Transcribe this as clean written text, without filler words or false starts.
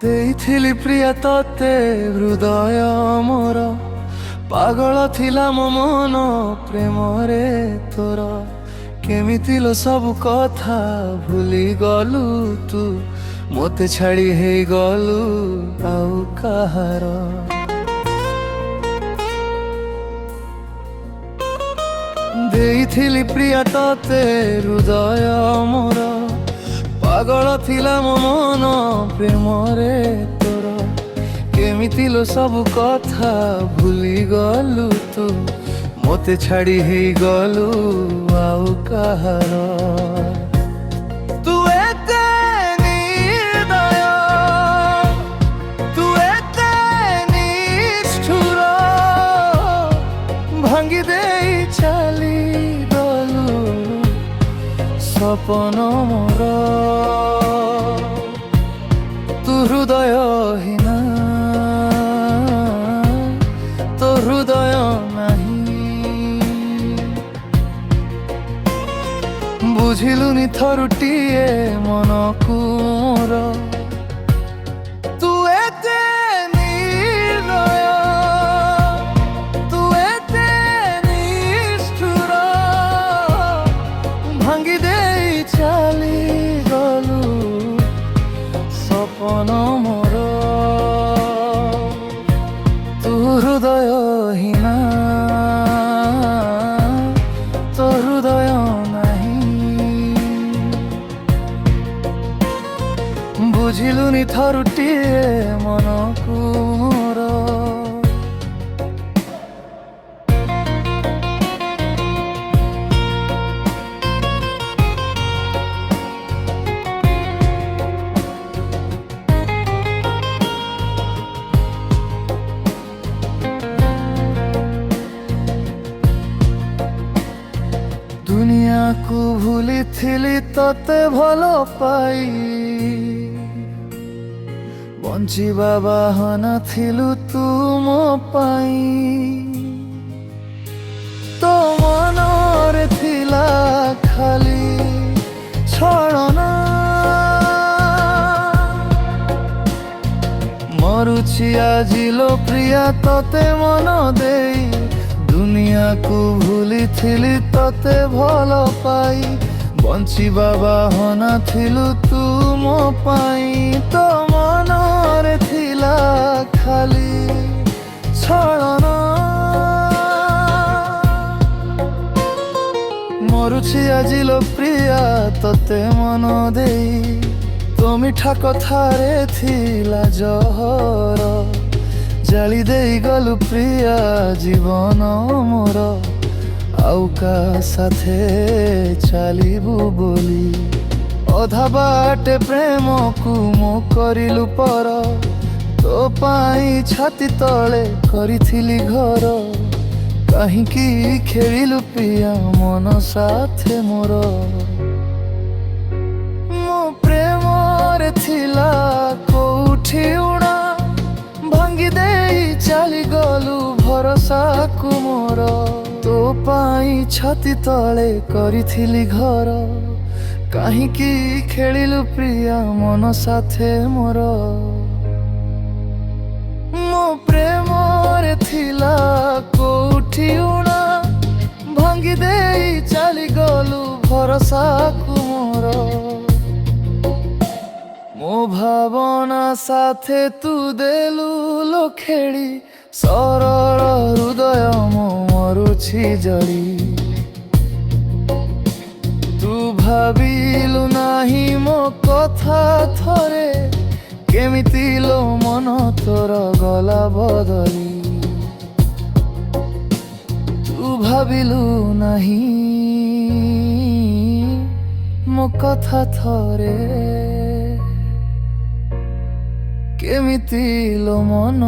ଦେଇଥିଲି ପ୍ରିୟା ତତେ ହୃଦୟ ମୋର, ପାଗଳ ଥିଲା ମୋ ମନ ପ୍ରେମରେ ତୋର। କେମିତି ଲୋ ସବୁ କଥା ଭୁଲି ଗଲୁ ତୁ, ମୋତେ ଛାଡ଼ି ହେଇଗଲୁ ଆଉ କାହାର। ଦେଇଥିଲି ପ୍ରିୟା ତତେ ହୃଦୟ ମୋର, ପାଗଳ ଥିଲା ମୋ ମନ ପ୍ରେମରେ ତୋର। କେମିତି ଲୋ ସବୁ କଥା ଭୁଲି ଗଲୁ ତୁ, ମୋତେ ଛାଡ଼ି ହେଇଗଲୁ ଆଉ କାହାର। ତୁ ଏତେ ନିର୍ଦୟ, ତୁ ଏତେ ନିଷ୍ଠୁର, ଭାଙ୍ଗି ଦେଇ ଚାଲିଗଲୁ ସପନ ମୋର। ତୁ ହୃଦୟହୀନ, ତୋ ହୃଦୟ ନାହିଁ। ବୁଝିଲୁନି ଥରୁଟିଏ ମନକୁ ମୋର। ତୁ ଏତେ ନିର୍ଦୟ, ତୁ ଏତେ ନିଷ୍ଠୁର, ଭାଙ୍ଗି ଦେଇ ଚାଲିଗଲୁ ସପନ ମୋର। ତୁ ହୃଦୟହୀନ, ତୋ ହୃଦୟ ନାହିଁ। ବୁଝିଲୁନି ଥରୁଟିଏ ମନକୁ ମୋର। ଦୁନିଆକୁ ଭୁଲିଥିଲି ତତେ ଭଲ ପାଇ, ବଞ୍ଚିବା ବାହାନା ଥିଲୁ ତୁ ମୋ ପାଇଁ। ତୋ ମନରେ ଥିଲା ଖାଲି ଛଳନା, ମରୁଛି ଆଜି ଲୋ ପ୍ରିୟା ତତେ ମନ ଦେଇ। ଦୁନିଆକୁ ଭୁଲିଥିଲି ତତେ ଭଲ ପାଇ, ବଞ୍ଚିବା ବାହାନା ଥିଲୁ ତୁ ମୋ ପାଇଁ। ତୋ ମନରେ ଥିଲା ଖାଲି ଛଳନା, ମରୁଛି ଆଜି ଲୋ ପ୍ରିୟା ତତେ ମନ ଦେଇ। ତୋ ମିଠା କଥାରେ ଥିଲା ଜହର, ଜାଳି ଦେଇ ଗଲୁ ପ୍ରିୟା ଜୀବନ ମୋର। ଆଉ କା ସାଥେ ଚାଲିବୁ ବୋଲି ଅଧା ବାଟେ ପ୍ରେମକୁ ମୁଁ କରିଲୁ ପର। ତୋ ପାଇଁ ଛାତି ତଳେ କରିଥିଲି ଘର, କାହିଁକି ଖେଳିଲୁ ପ୍ରିୟା ମନ ସାଥେ ମୋର। ମୋ ପ୍ରେମରେ ଥିଲା କୋଉଠି ଉଣା, ଭାଙ୍ଗି ଦେଇ ଚାଲିଗଲୁ ଭରସାକୁ ମୋର। ତୋ ପାଇଁ ଛାତି ତଳେ କରିଥିଲି ଘର, କାହିଁକି ଖେଳିଲୁ ପ୍ରିୟା ମନ ସାଥେ ମୋର। ମୋ ପ୍ରେମରେ ଥିଲା କୋଉଠି ଉଣା, ଭାଙ୍ଗି ଦେଇ ଚାଲିଗଲୁ ଭରସାକୁ ମୋର। ମୋ ଭାବନା ସାଥେ ତୁ ଦେଲୁ ଲୋ ଖେଳି, ସରଳ ହୃଦୟ ମୋ ମରୁଛି ଜଳି। ତୁ ଭାବିଲୁ ନାହିଁ ମୋ କଥା ଥରେ, କେମିତି ଲୋ ମନ ତୋର ଗଲା ବଦଳି। ତୁ ଭାବିଲୁ ନାହିଁ ମୋ କଥା ଥରେ, କେମିତି ଲୋ ମନ